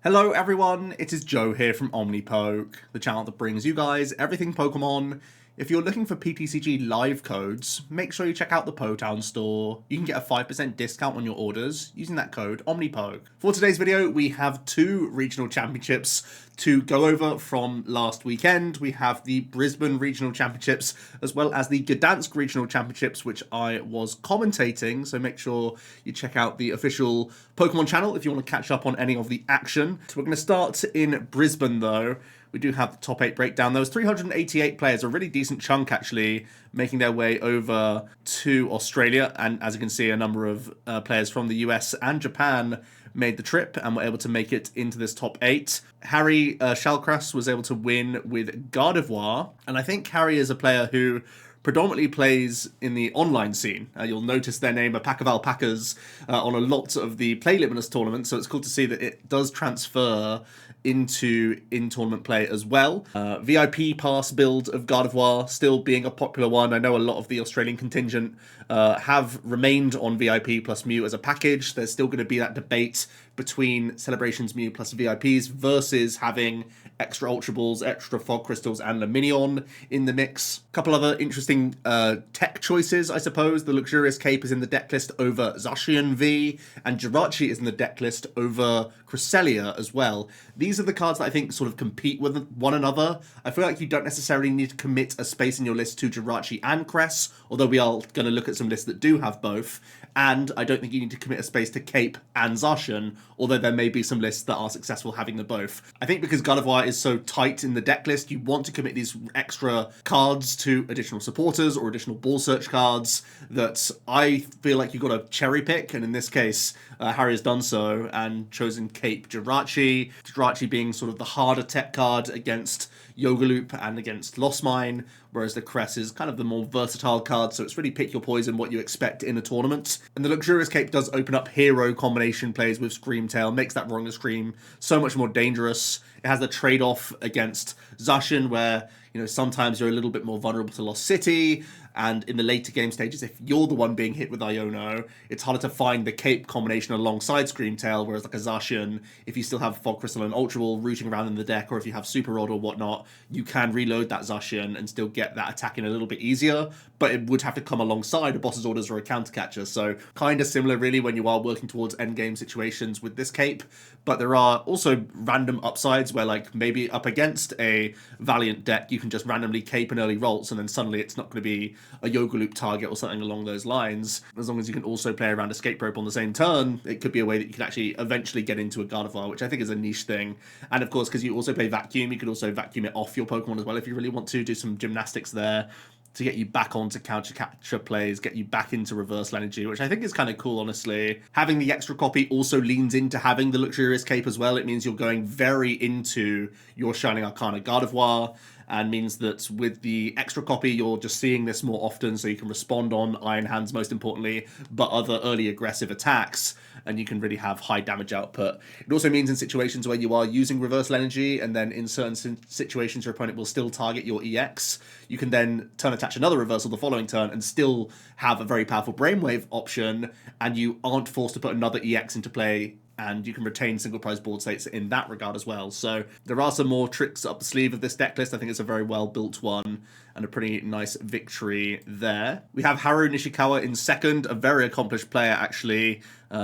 Hello everyone, it is Joe here from OmniPoke, the channel that brings you guys everything Pokemon. If you're looking for PTCG live codes, make sure you check out the Potown store. You can get a 5% discount on your orders using that code OmniPoke. For today's video, we have two regional championships to go over from last weekend. We have the Brisbane Regional Championships as well as the Gdansk Regional Championships, which I was commentating, so make sure you check out the official Pokemon channel if you want to catch up on any of the action. So we're going to start in Brisbane though. We do have the top 8 breakdown. There was 388 players, a really decent chunk actually, making their way over to Australia. And as you can see, a number of players from the US and Japan made the trip and were able to make it into this top 8. Harry Shalcras was able to win with Gardevoir. And I think Harry is a player who predominantly plays in the online scene. You'll notice their name, a pack of alpacas, on a lot of the Play Limitless tournaments, so it's cool to see that it does transfer into in-tournament play as well. VIP pass build of Gardevoir still being a popular one. I know a lot of the Australian contingent have remained on VIP plus Mew as a package. There's still going to be that debate between Celebrations Mew plus VIPs versus having extra Ultra Balls, extra Fog Crystals, and Luminion in the mix. A couple other interesting tech choices, I suppose. The Luxurious Cape is in the deck list over Zacian V, and Jirachi is in the deck list over Cresselia as well. These are the cards that I think sort of compete with one another. I feel like you don't necessarily need to commit a space in your list to Jirachi and Cress, although we are going to look at some lists that do have both. And I don't think you need to commit a space to Cape and Zacian, although there may be some lists that are successful having the both. I think because Gardevoir is so tight in the deck list, you want to commit these extra cards to additional supporters or additional ball search cards that I feel like you've got to cherry pick, and in this case, Harry has done so and chosen Cape Jirachi. Jirachi being sort of the harder tech card against Yogaloop and against Lost Mine, whereas the Cress is kind of the more versatile card, so it's really pick your poison, what you expect in a tournament. And the Luxurious Cape does open up hero combination plays with Screamtail, makes that Wronger Scream so much more dangerous. It has the trade-off against Zacian, where, you know, sometimes you're a little bit more vulnerable to Lost City, and in the later game stages, if you're the one being hit with Iono, it's harder to find the Cape combination alongside Screamtail, whereas like a Zacian, if you still have Fog Crystal and Ultra Ball rooting around in the deck, or if you have Super Rod or whatnot, you can reload that Zacian and still get that attack in a little bit easier, but it would have to come alongside a Boss's Orders or a Counter Catcher, so kind of similar really when you are working towards endgame situations with this Cape. But there are also random upsides where, like, maybe up against a Valiant deck, you can just randomly Cape an early Ralts, and then suddenly it's not going to be a Yogaloop target or something along those lines. As long as you can also play around Escape Rope on the same turn, it could be a way that you can actually eventually get into a Gardevoir, which I think is a niche thing. And of course, because you also play Vacuum, you could also vacuum it off your Pokemon as well if you really want to do some gymnastics there to get you back onto counter catcher plays, get you back into reversal energy, which I think is kind of cool, honestly. Having the extra copy also leans into having the Luxurious Cape as well. It means you're going very into your Shining Arcana Gardevoir, and means that with the extra copy, you're just seeing this more often, so you can respond on Iron Hands, most importantly, but other early aggressive attacks, and you can really have high damage output. It also means in situations where you are using reversal energy, and then in certain situations your opponent will still target your EX, you can then turn attach another reversal the following turn and still have a very powerful Brainwave option, and you aren't forced to put another EX into play, and you can retain single prize board states in that regard as well. So there are some more tricks up the sleeve of this deck list. I think it's a very well built one and a pretty nice victory there. We have Haru Nishikawa in second, a very accomplished player actually.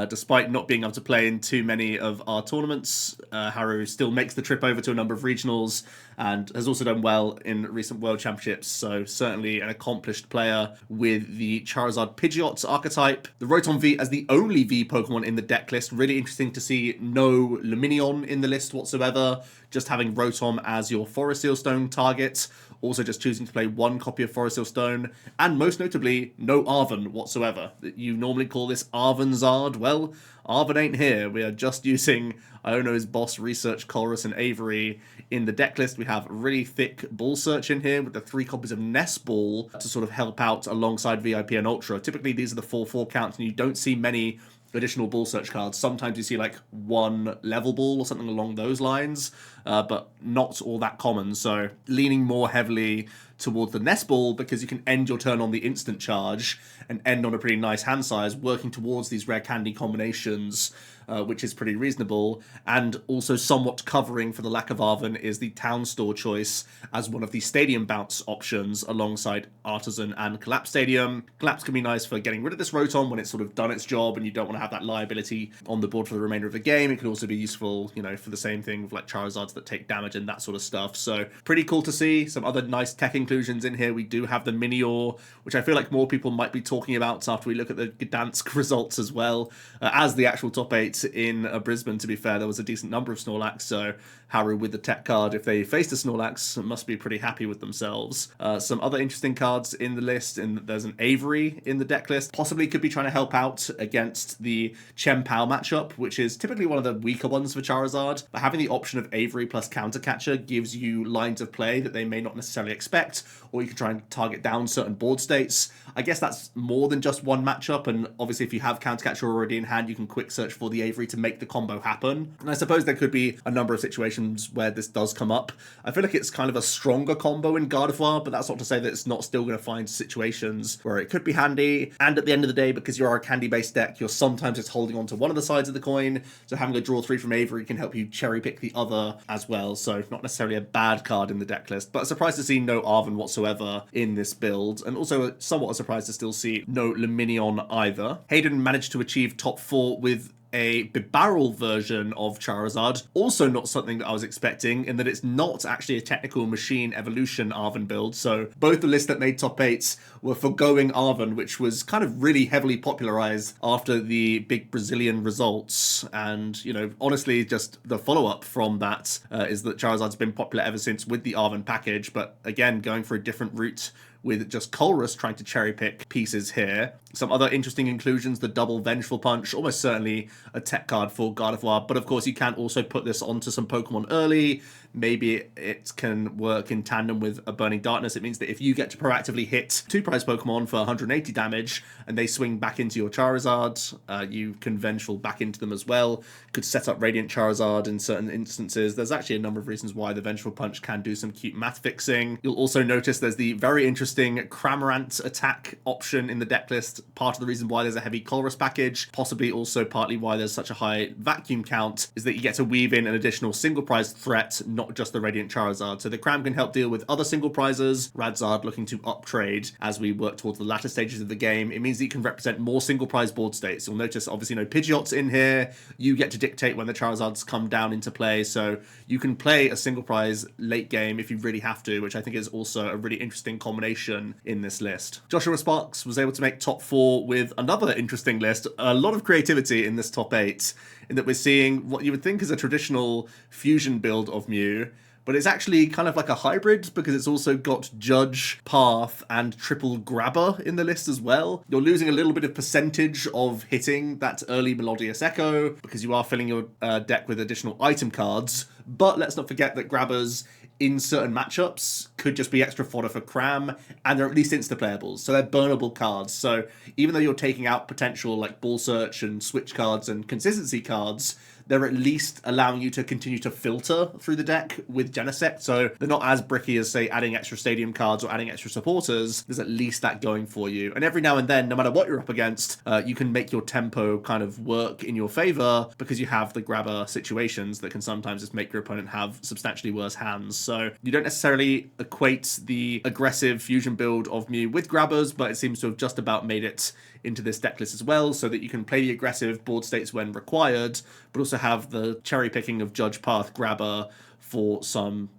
Despite not being able to play in too many of our tournaments, Haru still makes the trip over to a number of regionals and has also done well in recent World Championships, so certainly an accomplished player with the Charizard Pidgeot archetype. The Rotom V as the only V Pokemon in the deck list. Really interesting to see no Luminion in the list whatsoever, just having Rotom as your Forest Seal Stone target. Also just choosing to play one copy of Forest Seal Stone, and most notably, no Arven whatsoever. You normally call this Arvenzard. Well, Arven ain't here. We are just using Iono's Boss, Research, Colress, and Avery in the deck list. We have really thick Ball Search in here with the 3 copies of Nest Ball to sort of help out alongside VIP and Ultra. Typically, these are the 4/4 counts, and you don't see many additional Ball Search cards. Sometimes you see like one Level Ball or something along those lines, but not all that common. So leaning more heavily towards the nest ball, because you can end your turn on the instant charge and end on a pretty nice hand size, working towards these rare candy combinations, which is pretty reasonable. And also somewhat covering for the lack of Arven is the Town Store choice as one of the Stadium Bounce options alongside Artisan and Collapse Stadium. Collapse can be nice for getting rid of this Rotom when it's sort of done its job and you don't want to have that liability on the board for the remainder of the game. It can also be useful, you know, for the same thing with like Charizards that take damage and that sort of stuff. So pretty cool to see. Some other nice tech inclusions in here. We do have the Minior, which I feel like more people might be talking about after we look at the Gdansk results as well, as the actual top 8 in Brisbane. To be fair, there was a decent number of Snorlax, so Haru with the tech card, if they faced a Snorlax, must be pretty happy with themselves. Some other interesting cards in the list, and there's an Avery in the deck list. Possibly could be trying to help out against the Chen-Pao matchup, which is typically one of the weaker ones for Charizard. But having the option of Avery plus Counter Catcher gives you lines of play that they may not necessarily expect, or you can try and target down certain board states. I guess that's more than just one matchup, and obviously if you have Counter Catcher already in hand, you can quick search for the Avery to make the combo happen. And I suppose there could be a number of situations where this does come up. I feel like it's kind of a stronger combo in Gardevoir, but that's not to say that it's not still going to find situations where it could be handy. And at the end of the day, because you're a candy-based deck, you're sometimes just holding on to one of the sides of the coin, so having a draw 3 from Avery can help you cherry pick the other as well. So not necessarily a bad card in the deck list, but surprised to see no Arven whatsoever in this build, and also somewhat a surprise to still see no Luminion either. Hayden managed to achieve top 4 with a Bibarel version of Charizard. Also not something that I was expecting, in that it's not actually a technical machine evolution Arven build. So both the lists that made top 8s were foregoing Arven, which was kind of really heavily popularized after the big Brazilian results. And, you know, honestly, just the follow-up from that is that Charizard's been popular ever since with the Arven package, but again, going for a different route with just Colrus trying to cherry pick pieces here. Some other interesting inclusions, the double Vengeful Punch, almost certainly a tech card for Gardevoir, but of course you can also put this onto some Pokemon early. Maybe it can work in tandem with a Burning Darkness. It means that if you get to proactively hit 2 prize Pokemon for 180 damage and they swing back into your Charizard, you can Vengeful back into them as well. Could set up Radiant Charizard in certain instances. There's actually a number of reasons why the Vengeful Punch can do some cute math fixing. You'll also notice there's the very interesting Cramorant attack option in the deck list. Part of the reason why there's a heavy Colrus package, possibly also partly why there's such a high vacuum count, is that you get to weave in an additional single prize threat, not just the Radiant Charizard. So the Cram can help deal with other single prizes. Radzard looking to up trade as we work towards the latter stages of the game. It means that you can represent more single prize board states. You'll notice obviously no Pidgeot's in here. You get to dictate when the Charizards come down into play, so you can play a single prize late game if you really have to, which I think is also a really interesting combination in this list. Joshua Sparks was able to make top 4 with another interesting list. A lot of creativity in this top 8, in that we're seeing what you would think is a traditional fusion build of Mew, but it's actually kind of like a hybrid, because it's also got Judge, Path, and Triple Grabber in the list as well. You're losing a little bit of percentage of hitting that early Melodious Echo, because you are filling your deck with additional item cards, but let's not forget that Grabbers in certain matchups could just be extra fodder for Cram, and they're at least insta-playables, so they're burnable cards. So even though you're taking out potential like Ball Search and Switch cards and Consistency cards, they're at least allowing you to continue to filter through the deck with Genesect, so they're not as bricky as, say, adding extra stadium cards or adding extra supporters. There's at least that going for you. And every now and then, no matter what you're up against, you can make your tempo kind of work in your favor, because you have the grabber situations that can sometimes just make your opponent have substantially worse hands. So you don't necessarily equate the aggressive fusion build of Mew with grabbers, but it seems to have just about made it into this deck list as well, so that you can play the aggressive board states when required, but also have the cherry picking of Judge, Path, Grabber for some,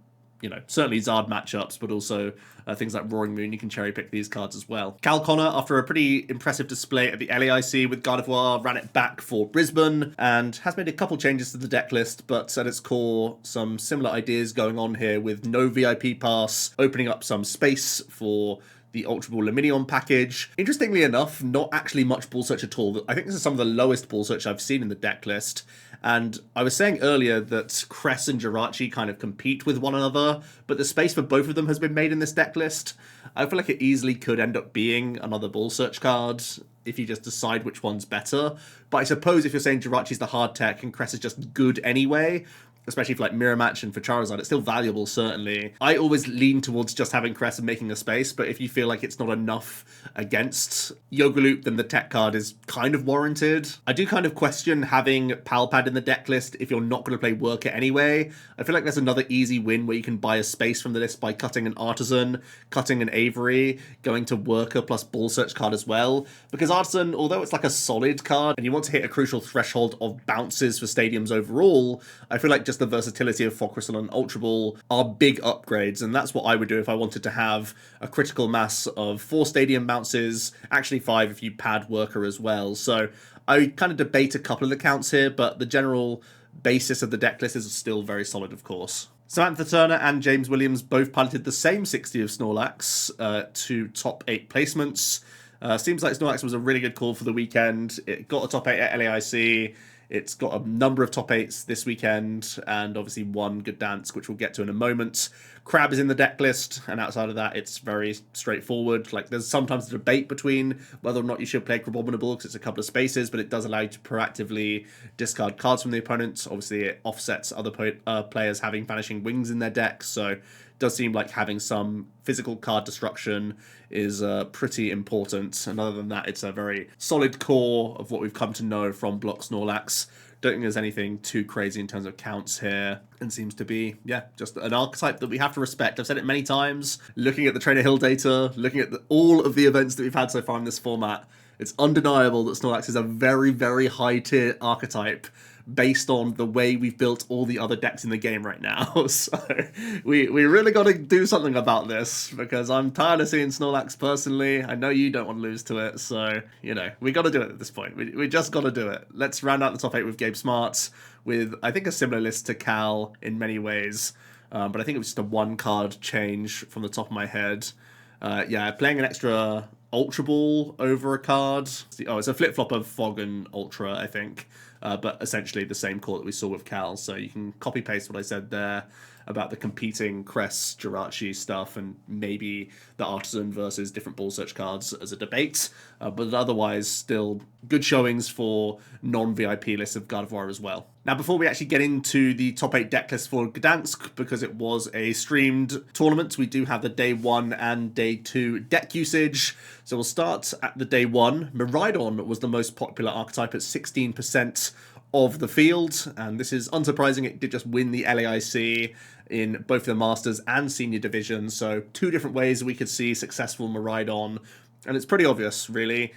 you know, certainly Zard matchups, but also things like Roaring Moon. You can cherry pick these cards as well. Cal Connor, after a pretty impressive display at the LAIC with Gardevoir, ran it back for Brisbane and has made a couple changes to the deck list, but at its core, some similar ideas going on here, with no VIP pass, opening up some space for the Ultra Ball Luminion package. Interestingly enough, not actually much Ball Search at all. I think this is some of the lowest Ball Search I've seen in the deck list. And I was saying earlier that Cress and Jirachi kind of compete with one another, but the space for both of them has been made in this deck list. I feel like it easily could end up being another Ball Search card if you just decide which one's better. But I suppose if you're saying Jirachi's the hard tech and Cress is just good anyway, especially for like Mirror Match and for Charizard, it's still valuable, certainly. I always lean towards just having Crest and making a space, but if you feel like it's not enough against Yogaloop, then the tech card is kind of warranted. I do kind of question having Palpad in the deck list if you're not going to play Worker anyway. I feel like there's another easy win where you can buy a space from the list by cutting an Artisan, cutting an Avery, going to Worker plus Ball Search card as well. Because Artisan, although it's like a solid card, and you want to hit a crucial threshold of bounces for stadiums overall, I feel like just the versatility of Fog Crystal and Ultra Ball are big upgrades, and that's what I would do if I wanted to have a critical mass of 4 stadium bounces, actually 5 if you pad Worker as well. So I kind of debate a couple of the counts here, but the general basis of the deck list is still very solid, of course. Samantha Turner and James Williams both piloted the same 60 of Snorlax to top 8 placements. Seems like Snorlax was a really good call for the weekend. It got a top 8 at LAIC. It's got a number of top 8s this weekend, and obviously one Gdansk, which we'll get to in a moment. Crab is in the deck list, and outside of that, it's very straightforward. Like, there's sometimes a debate between whether or not you should play Crabominable, because it's a couple of spaces, but it does allow you to proactively discard cards from the opponent. Obviously, it offsets other players having Vanishing Wings in their deck, so it does seem like having some physical card destruction is pretty important. And other than that, it's a very solid core of what we've come to know from Block Snorlax. Don't think there's anything too crazy in terms of counts here, and seems to be, yeah, just an archetype that we have to respect. I've said it many times, looking at the Trainer Hill data, looking at all of the events that we've had so far in this format, it's undeniable that Snorlax is a very, very high-tier archetype based on the way we've built all the other decks in the game right now. So we really got to do something about this, because I'm tired of seeing Snorlax personally. I know you don't want to lose to it, so, you know, we got to do it at this point. We just got to do it. Let's round out the top 8 with Gabe Smart, with, I think, a similar list to Cal in many ways, but I think it was just a 1-card change from the top of my head. Yeah, playing an extra Ultra Ball over a card. Oh, it's a flip-flop of Fog and Ultra, I think. But essentially the same core that we saw with Cal. So you can copy-paste what I said there about the competing Crest, Jirachi stuff, and maybe the Artisan versus different Ball Search cards as a debate. But otherwise, still good showings for non-VIP lists of Gardevoir as well. Now, before we actually get into the top 8 deck list for Gdansk, because it was a streamed tournament, we do have the day 1 and day 2 deck usage. So we'll start at the day 1. Miraidon was the most popular archetype at 16% of the field, and this is unsurprising. It did just win the LAIC in both the Masters and Senior Division, so 2 different ways we could see successful Miraidon. And it's pretty obvious, really.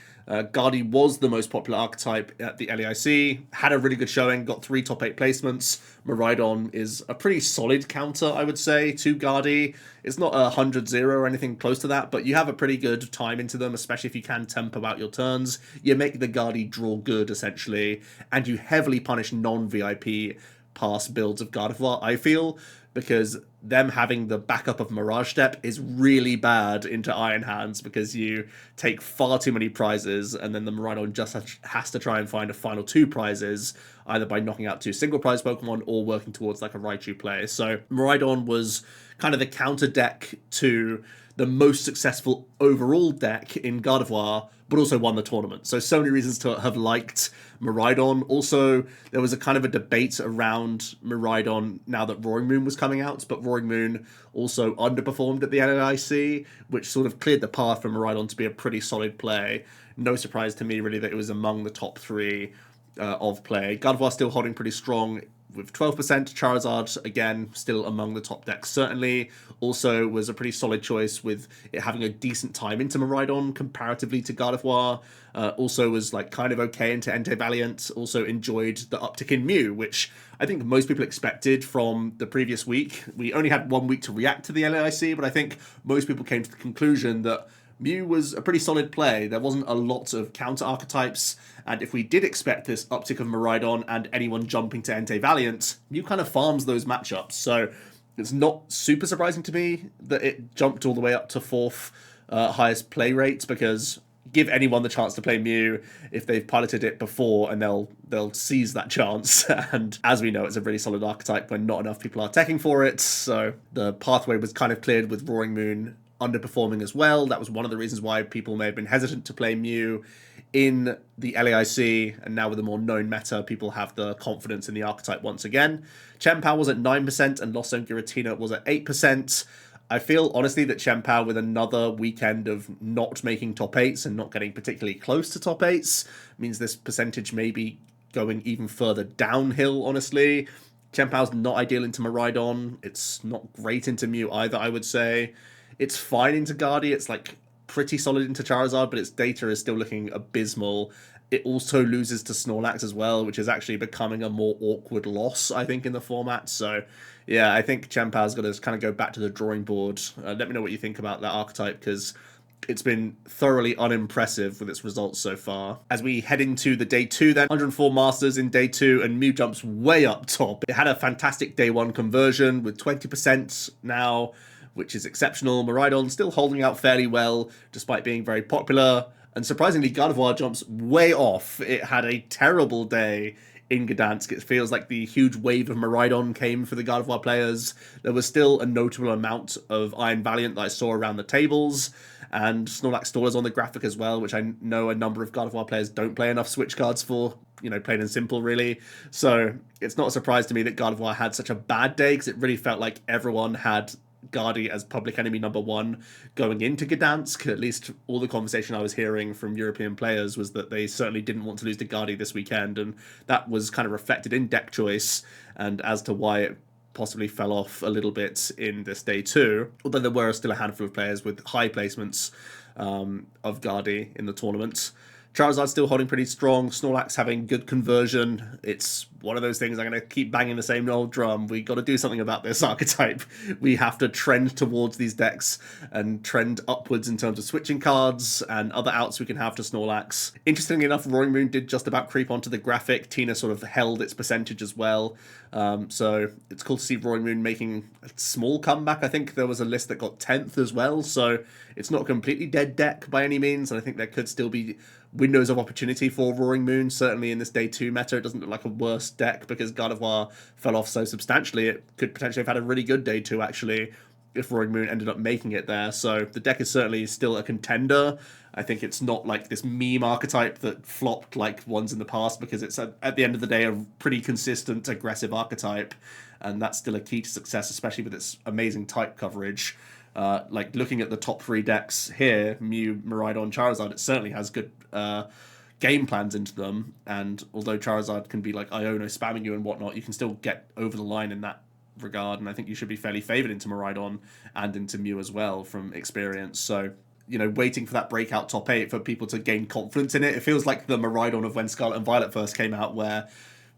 Gardy was the most popular archetype at the LAIC, had a really good showing, got 3 top 8 placements. Miraidon is a pretty solid counter, I would say, to Gardy. It's not a 100-0 or anything close to that, but you have a pretty good time into them, especially if you can tempo out your turns. You make the Gardy draw good, essentially, and you heavily punish non-VIP pass builds of Gardevoir, I feel, because them having the backup of Mirage Step is really bad into Iron Hands, because you take far too many prizes, and then the Miraidon just has to try and find a final 2 prizes, either by knocking out 2 single prize Pokemon or working towards like a Raichu play. So Miraidon was kind of the counter deck to the most successful overall deck in Gardevoir, but also won the tournament. So many reasons to have liked Miraidon. Also, there was a kind of a debate around Miraidon now that Roaring Moon was coming out, but Roaring Moon also underperformed at the LAIC, which sort of cleared the path for Miraidon to be a pretty solid play. No surprise to me, really, that it was among the top 3 of play. Gardevoir still holding pretty strong with 12%. Charizard, again, still among the top decks, certainly. Also was a pretty solid choice with it having a decent time into Miraidon comparatively to Gardevoir. Also was like kind of okay into Entei Valiant. Also enjoyed the uptick in Mew, which I think most people expected from the previous week. We only had 1 week to react to the LAIC, but I think most people came to the conclusion that Mew was a pretty solid play. There wasn't a lot of counter archetypes, and if we did expect this uptick of Miraidon and anyone jumping to Entei Valiant, Mew kind of farms those matchups. So it's not super surprising to me that it jumped all the way up to 4th highest play rate, because give anyone the chance to play Mew if they've piloted it before, and they'll seize that chance. And as we know, it's a really solid archetype when not enough people are teching for it. So the pathway was kind of cleared with Roaring Moon underperforming as well. That was one of the reasons why people may have been hesitant to play Mew in the LAIC, and now with a more known meta, people have the confidence in the archetype once again. Chien-Pao was at 9% and Lost Zone Giratina was at 8%. I feel, honestly, that Chien-Pao, with another weekend of not making top 8s and not getting particularly close to top 8s, means this percentage may be going even further downhill, honestly. Chien-Pao's not ideal into Miraidon. It's not great into Mew either, I would say. It's fine into Guardi. It's like pretty solid into Charizard, but its data is still looking abysmal. It also loses to Snorlax as well, which is actually becoming a more awkward loss, I think, in the format. So, yeah, I think Chien-Pao's got to kind of go back to the drawing board. Let me know what you think about that archetype, because it's been thoroughly unimpressive with its results so far. As we head into the day 2 then, 104 Masters in day 2, and Mew jumps way up top. It had a fantastic day 1 conversion with 20% now, which is exceptional. Miraidon still holding out fairly well, despite being very popular. And surprisingly, Gardevoir jumps way off. It had a terrible day in Gdansk. It feels like the huge wave of Miraidon came for the Gardevoir players. There was still a notable amount of Iron Valiant that I saw around the tables, and Snorlax Stallers on the graphic as well, which I know a number of Gardevoir players don't play enough Switch cards for, you know, plain and simple, really. So it's not a surprise to me that Gardevoir had such a bad day, because it really felt like everyone had Guardi as public enemy number 1 going into Gdansk. At least all the conversation I was hearing from European players was that they certainly didn't want to lose to Guardi this weekend, and that was kind of reflected in deck choice and as to why it possibly fell off a little bit in this day 2, although there were still a handful of players with high placements of Guardi in the tournament. Charizard still holding pretty strong. Snorlax having good conversion. It's one of those things I'm going to keep banging the same old drum. We got to do something about this archetype. We have to trend towards these decks and trend upwards in terms of switching cards and other outs we can have to Snorlax. Interestingly enough, Roaring Moon did just about creep onto the graphic. Tina sort of held its percentage as well. So it's cool to see Roaring Moon making a small comeback. I think there was a list that got 10th as well. So it's not a completely dead deck by any means. And I think there could still be windows of opportunity for Roaring Moon. Certainly in this day 2 meta, it doesn't look like a worse deck, because Gardevoir fell off so substantially. It could potentially have had a really good day 2 actually, if Roaring Moon ended up making it there. So the deck is certainly still a contender. I think it's not like this meme archetype that flopped like ones in the past, because it's at the end of the day a pretty consistent aggressive archetype, and that's still a key to success, especially with its amazing type coverage. Like looking at the top 3 decks here, Mew, Miraidon, Charizard, it certainly has good game plans into them, and although Charizard can be like Iono spamming you and whatnot, you can still get over the line in that regard, and I think you should be fairly favoured into Miraidon and into Mew as well from experience. So, you know, waiting for that breakout top 8 for people to gain confidence in it. It feels like the Miraidon of when Scarlet and Violet first came out, where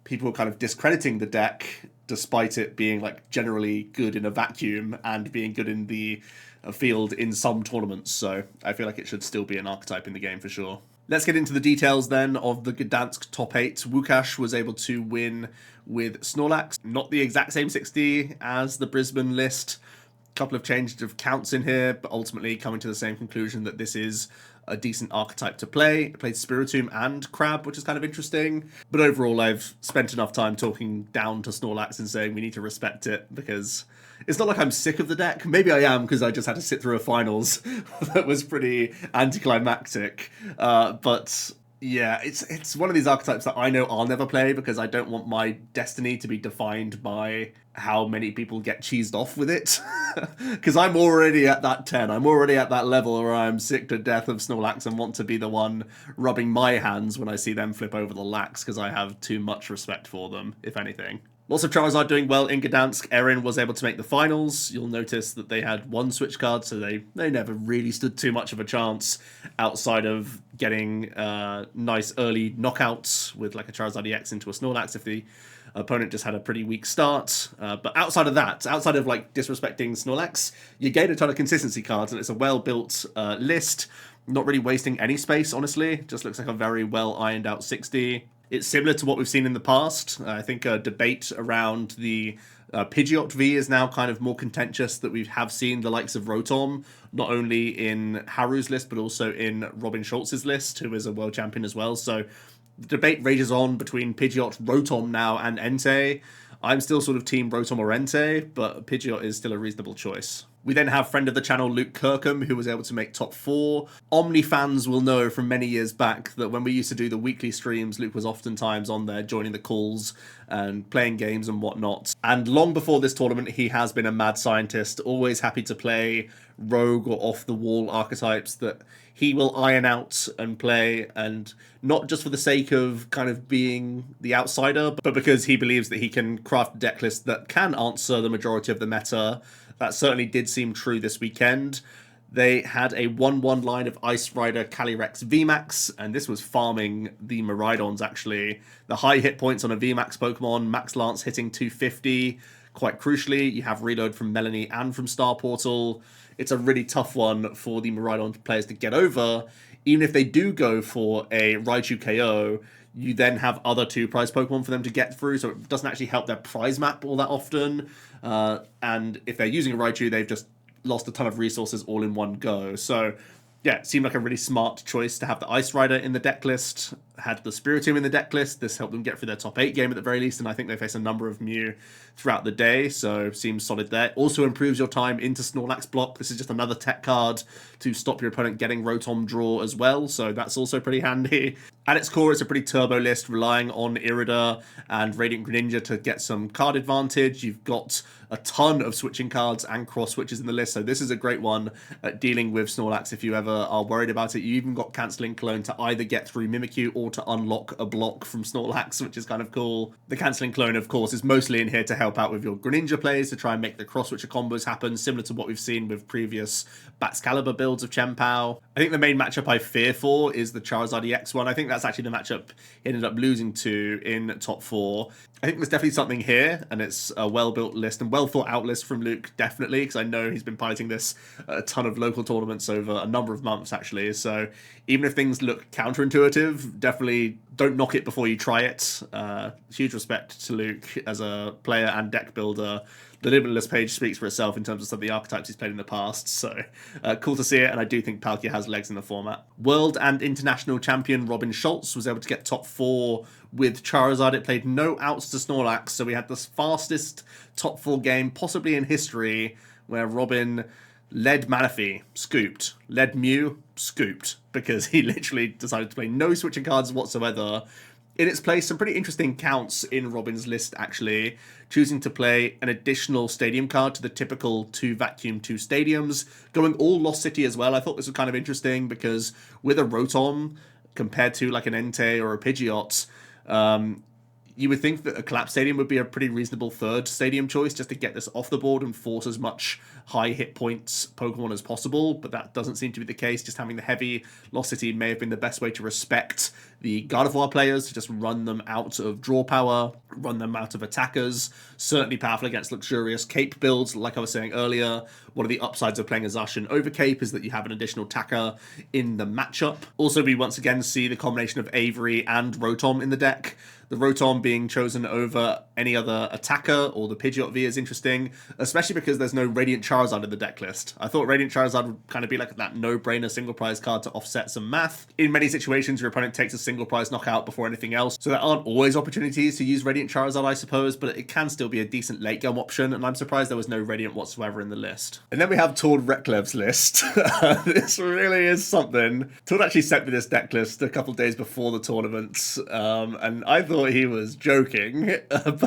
people were kind of discrediting the deck despite it being like generally good in a vacuum and being good in the field in some tournaments. So I feel like it should still be an archetype in the game for sure. Let's get into the details then of the Gdansk top 8. Wukash was able to win with Snorlax. Not the exact same 60 as the Brisbane list. A couple of changes of counts in here, but ultimately coming to the same conclusion that this is a decent archetype to play. It played Spiritomb and Crab, which is kind of interesting. But overall, I've spent enough time talking down to Snorlax and saying we need to respect it, because it's not like I'm sick of the deck. Maybe I am, because I just had to sit through a finals that was pretty anticlimactic. But yeah, it's one of these archetypes that I know I'll never play, because I don't want my destiny to be defined by how many people get cheesed off with it. Because I'm already at that 10. I'm already at that level where I'm sick to death of Snorlax and want to be the one rubbing my hands when I see them flip over the lax, because I have too much respect for them, if anything. Lots of Charizard doing well in Gdansk. Erin was able to make the finals. You'll notice that they had 1 switch card, so they never really stood too much of a chance outside of getting nice early knockouts with like a Charizard EX into a Snorlax if the opponent just had a pretty weak start. But outside of that, outside of like disrespecting Snorlax, you gain a ton of consistency cards, and it's a well-built list. Not really wasting any space, honestly. Just looks like a very well ironed out 60. It's similar to what we've seen in the past. I think a debate around the Pidgeot V is now kind of more contentious, that we have seen the likes of Rotom, not only in Haru's list, but also in Robin Schultz's list, who is a world champion as well. So the debate rages on between Pidgeot, Rotom now, and Entei. I'm still sort of team Rotom or Entei, but Pidgeot is still a reasonable choice. We then have friend of the channel Luke Kirkham, who was able to make top 4. Omni fans will know from many years back that when we used to do the weekly streams, Luke was oftentimes on there joining the calls and playing games and whatnot. And long before this tournament, he has been a mad scientist, always happy to play rogue or off-the-wall archetypes that he will iron out and play, and not just for the sake of kind of being the outsider, but because he believes that he can craft a deck list that can answer the majority of the meta. That certainly did seem true this weekend. They had a 1-1 line of Ice Rider, Calyrex, VMAX, and this was farming the Miraidons, actually. The high hit points on a VMAX Pokemon, Max Lance hitting 250. Quite crucially, you have reload from Melanie and from Star Portal. It's a really tough one for the Miraidon players to get over. Even if they do go for a Raichu KO, you then have other 2 prize Pokemon for them to get through, so it doesn't actually help their prize map all that often. And if they're using a Raichu, they've just lost a ton of resources all in one go. So yeah, it seemed like a really smart choice to have the Ice Rider in the deck list, had the Spiritomb in the deck list. This helped them get through their top 8 game at the very least, and I think they face a number of Mew throughout the day, so seems solid there. Also improves your time into Snorlax block. This is just another tech card to stop your opponent getting Rotom draw as well, so that's also pretty handy. At its core, it's a pretty turbo list, relying on Irida and Radiant Greninja to get some card advantage. You've got a ton of switching cards and cross switches in the list, so this is a great one at dealing with Snorlax if you ever are worried about it. You even got Cancelling Clone to either get through Mimikyu or to unlock a block from Snorlax, which is kind of cool. The Cancelling Clone, of course, is mostly in here to help out with your Greninja plays, to try and make the cross switcher combos happen, similar to what we've seen with previous Baxcalibur builds of Chien-Pao. I think the main matchup I fear for is the Charizard EX one. I think that's actually the matchup he ended up losing to in top 4. I think there's definitely something here, and it's a well-built list and well-thought-out list from Luke, definitely, because I know he's been piloting this at a ton of local tournaments over a number of months, actually. So even if things look counterintuitive, definitely don't knock it before you try it. Huge respect to Luke as a player and deck builder. The Limitless page speaks for itself in terms of some of the archetypes he's played in the past, so cool to see it, and I do think Palkia has legs in the format. World and international champion Robin Schultz was able to get top 4 with Charizard. It played no outs to Snorlax, so we had the fastest top 4 game possibly in history, where Robin led Manaphy, scooped, led Mew, scooped, because he literally decided to play no switching cards whatsoever. In its place, some pretty interesting counts in Robin's list, actually. Choosing to play an additional stadium card to the typical 2 Vacuum, 2 Stadiums. Going all Lost City as well. I thought this was kind of interesting because with a Rotom, compared to like an Entei or a Pidgeot, you would think that a Collapse Stadium would be a pretty reasonable 3rd stadium choice just to get this off the board and force as much high hit points Pokemon as possible, but that doesn't seem to be the case. Just having the heavy Lost City may have been the best way to respect the Gardevoir players, to just run them out of draw power, run them out of attackers. Certainly powerful against luxurious cape builds, like I was saying earlier. One of the upsides of playing a Zacian over cape is that you have an additional attacker in the matchup. Also, we once again see the combination of Avery and Rotom in the deck. The Rotom being chosen over any other attacker or the Pidgeot V is interesting, especially because there's no Radiant Charizard in the deck list. I thought Radiant Charizard would kind of be like that no-brainer single prize card to offset some math. In many situations, your opponent takes a single prize knockout before anything else, so there aren't always opportunities to use Radiant Charizard, I suppose, but it can still be a decent late game option, and I'm surprised there was no Radiant whatsoever in the list. And then we have Tord Reklev's list. This really is something. Tord actually sent me this deck list a couple days before the tournament, and I thought he was joking,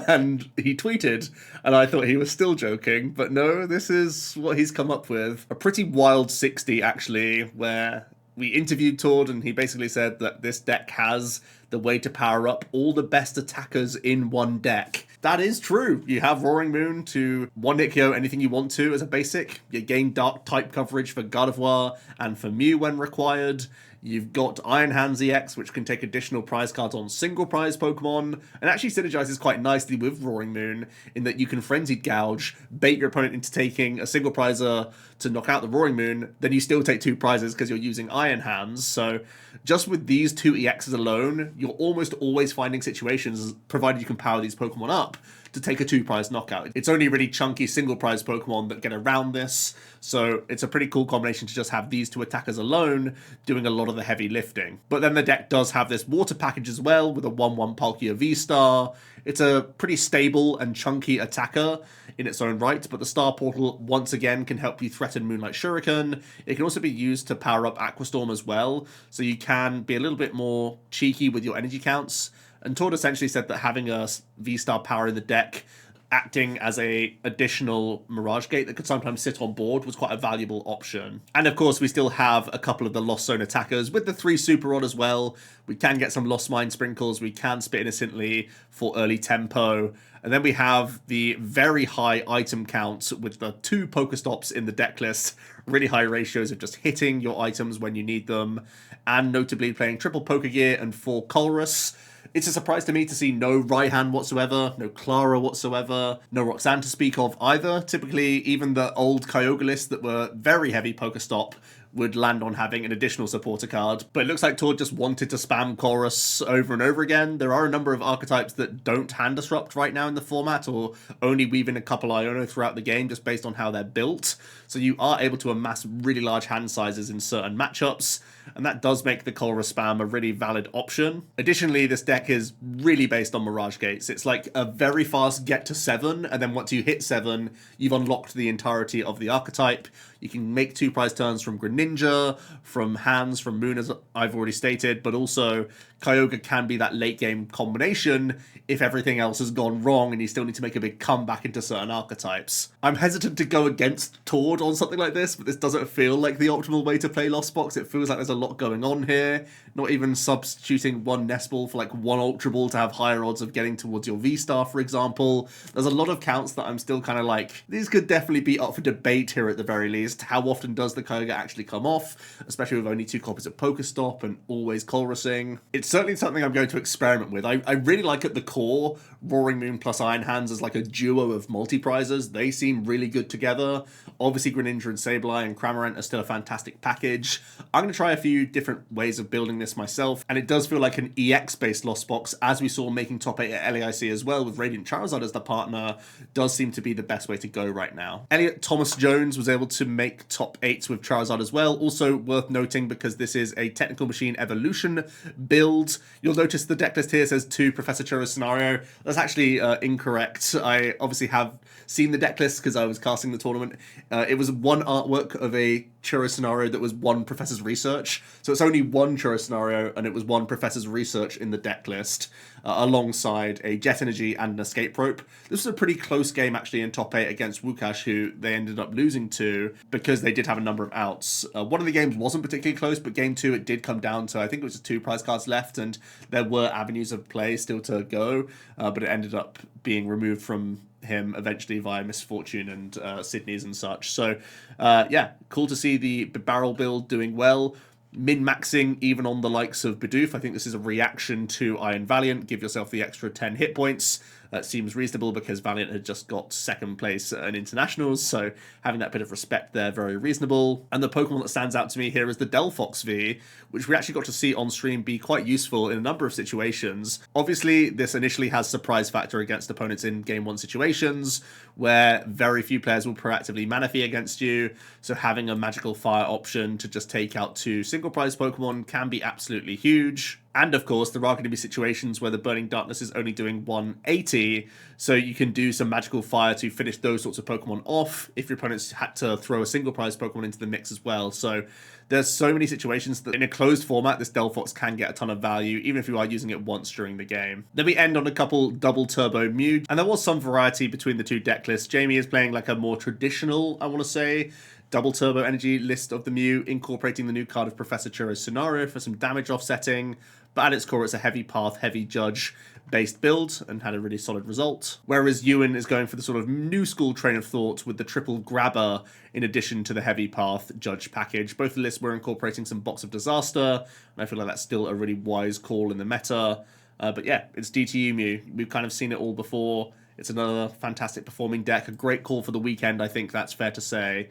and he tweeted, and I thought he was still joking, but no, this is what he's come up with. A pretty wild 60, actually, where we interviewed Tord, and he basically said that this deck has the way to power up all the best attackers in one deck. That is true. You have Roaring Moon to one-hit KO anything you want to as a basic. You gain Dark type coverage for Gardevoir and for Mew when required. You've got Iron Hands EX, which can take additional prize cards on single prize Pokemon, and actually synergizes quite nicely with Roaring Moon in that you can Frenzied Gouge, bait your opponent into taking a single prizer to knock out the Roaring Moon, then you still take 2 prizes because you're using Iron Hands. So just with these 2 EXs alone, you're almost always finding situations, provided you can power these Pokemon up, to take a 2-prize knockout. It's only really chunky single prize Pokemon that get around this, so it's a pretty cool combination to just have these 2 attackers alone doing a lot of the heavy lifting. But then the deck does have this water package as well with a 1/1 Palkia V-Star. It's a pretty stable and chunky attacker in its own right, but the Star Portal once again can help you threaten Moonlight Shuriken. It can also be used to power up Aqua Storm as well, so you can be a little bit more cheeky with your energy counts. And Tord essentially said that having a V-Star power in the deck, acting as a additional Mirage Gate that could sometimes sit on board, was quite a valuable option. And of course, we still have a couple of the Lost Zone attackers with the 3 Super Rod as well. We can get some Lost Mine Sprinkles, we can Spit Innocently for early tempo. And then we have the very high item counts with the 2 Pokestops in the deck list. Really high ratios of just hitting your items when you need them. And notably playing triple Pokegear and 4 Colrus. It's a surprise to me to see no Raihan whatsoever, no Clara whatsoever, no Roxanne to speak of either. Typically, even the old Kyogre lists that were very heavy Pokestop would land on having an additional supporter card. But it looks like Tord just wanted to spam Chorus over and over again. There are a number of archetypes that don't hand disrupt right now in the format, or only weave in a couple Iono throughout the game just based on how they're built. So you are able to amass really large hand sizes in certain matchups, and that does make the Chorus spam a really valid option. Additionally, this deck is really based on Mirage Gates. It's like a very fast get to 7, and then once you hit 7, you've unlocked the entirety of the archetype. You can make 2-prize turns from Greninja, from Hands, from Moon, as I've already stated, but also Kyogre can be that late game combination if everything else has gone wrong and you still need to make a big comeback into certain archetypes. I'm hesitant to go against Tord on something like this, but this doesn't feel like the optimal way to play Lost Box. It feels like there's a lot going on here. Not even substituting 1 Nest Ball for like 1 Ultra Ball to have higher odds of getting towards your V-Star, for example. There's a lot of counts that I'm still kind of like, these could definitely be up for debate here at the very least. How often does the Kyogre actually come off, especially with only 2 copies of Pokestop and always Colressing? It's certainly something I'm going to experiment with. I really like at the core Roaring Moon plus Iron Hands as like a duo of multi-prizers. They seem really good together. Obviously Greninja and Sableye and Cramorant are still a fantastic package. I'm going to try a few different ways of building this myself, and it does feel like an EX-based Lost Box, as we saw making top 8 at LAIC as well with Radiant Charizard as the partner, does seem to be the best way to go right now. Elliot Thomas Jones was able to make top 8s with Charizard as well. Also worth noting, because this is a Technical Machine Evolution build, you'll notice the deck list here says 2 Professor Churro scenario. That's actually incorrect. I obviously have seen the deck list because I was casting the tournament. It was 1 artwork of a Churro scenario that was 1 Professor's Research. So it's only 1 Churro scenario, and it was 1 Professor's Research in the deck list, alongside a Jet Energy and an Escape Rope. This was a pretty close game actually in top 8 against Wukash, who they ended up losing to because they did have a number of outs. One of the games wasn't particularly close, but game 2 it did come down to, I think it was just 2 prize cards left, and there were avenues of play still to go, but it ended up being removed from him eventually via misfortune and Sydney's and such. So yeah, cool to see the barrel build doing well. Min-maxing even on the likes of Bidoof. I think this is a reaction to Iron Valiant. Give yourself the extra 10 hit points. That seems reasonable because Valiant had just got 2nd place at internationals, so having that bit of respect there, very reasonable. And the Pokemon that stands out to me here is the Delphox V, which we actually got to see on stream be quite useful in a number of situations. Obviously, this initially has surprise factor against opponents in Game 1 situations, where very few players will proactively Manaphy against you, so having a Magical Fire option to just take out 2 single prize Pokemon can be absolutely huge. And of course, there are going to be situations where the Burning Darkness is only doing 180, so you can do some Magical Fire to finish those sorts of Pokemon off if your opponents had to throw a single prize Pokemon into the mix as well. So there's so many situations that in a closed format, this Delphox can get a ton of value, even if you are using it once during the game. Then we end on a couple double turbo Mew, and there was some variety between the 2 deck lists. Jamie is playing like a more traditional, I want to say, double turbo energy list of the Mew, incorporating the new card of Professor Churro's scenario for some damage offsetting, but at its core it's a heavy path, heavy judge based build and had a really solid result. Whereas Ewan is going for the sort of new school train of thought with the triple grabber in addition to the heavy path judge package. Both the lists were incorporating some Box of Disaster, and I feel like that's still a really wise call in the meta. But yeah, it's DTU Mew. We've kind of seen it all before. It's another fantastic performing deck, a great call for the weekend, I think that's fair to say.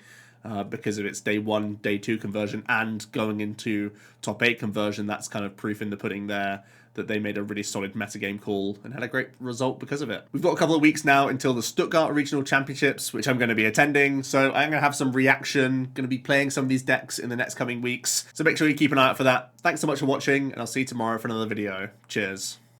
because of its day 1, day 2 conversion, and going into top 8 conversion. That's kind of proof in the pudding there that they made a really solid metagame call and had a great result because of it. We've got a couple of weeks now until the Stuttgart Regional Championships, which I'm going to be attending, so I'm going to have some reaction, going to be playing some of these decks in the next coming weeks, so make sure you keep an eye out for that. Thanks so much for watching, and I'll see you tomorrow for another video. Cheers.